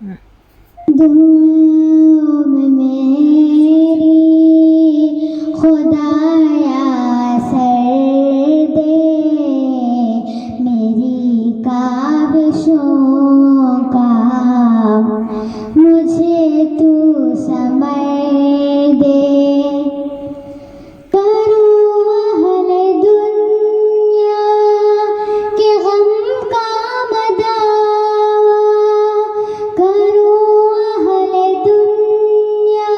दुआओं में मेरी खुदाया सर दे, मेरी काबिशों का मुझे तू समझ दे। करूँ अहले दुनिया के गम का मदावा, करूँ अहले दुनिया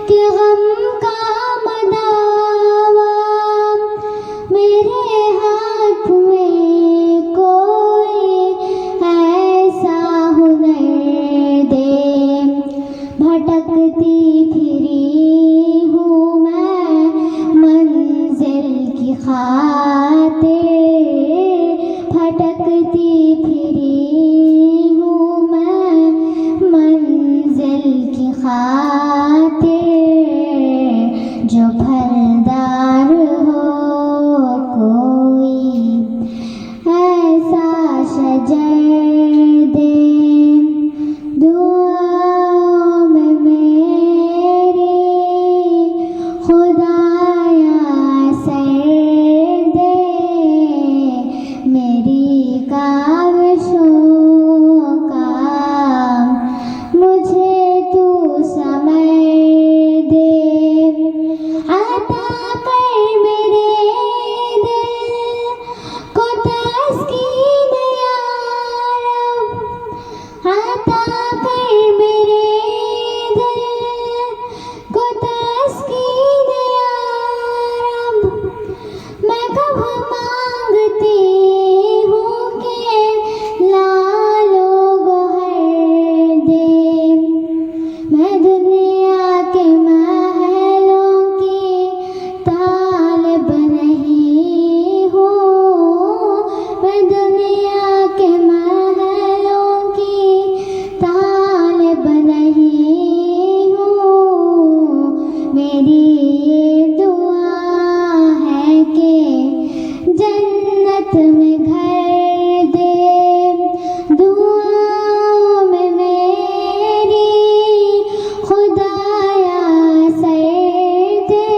के गम का मदावा, मेरे हाथ में कोई ऐसा हुनर दे। भटकती फिरी हूँ मैं मंजिल की खातिर, भटकती फिरी हूँ मैं मंजिल की खातिर। जो फलदार हो कोई ऐसा शजर दे। दुआओं में मेरी खुदाया सर दे, मेरी काविशों का मुझे तू समझ दे। अता कर मेरे दिल को तस्कीन या रब, अता कर मेरे दिल को तस्कीन या रब। मैं कब मांगती हूँ कि लालो गोहर दे। मैं दुनिया के महलों की तालिब नहीं हूँ, मैं दुनिया के महलों की तालिब नहीं हूँ। मेरी ये दुआ है कि जन्नत में घर दे। दुआओं में मेरी खुदाया सर दे,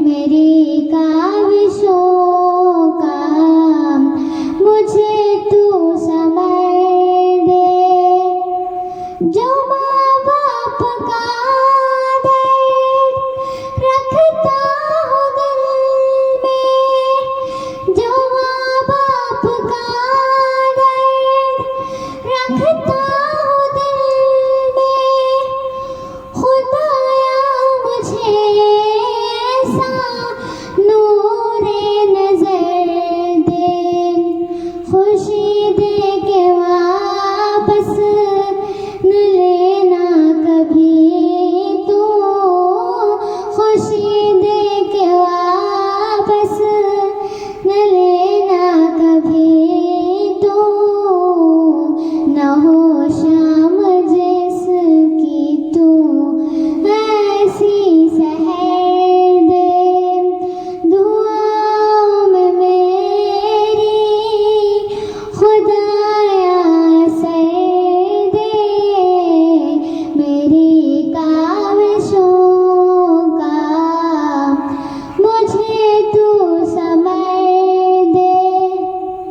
मेरी काविशों का मुझे तू समझ दे। जो माँ बाप का दर्द रखता हूँ दिल में, जो माँ बाप का दर्द रखता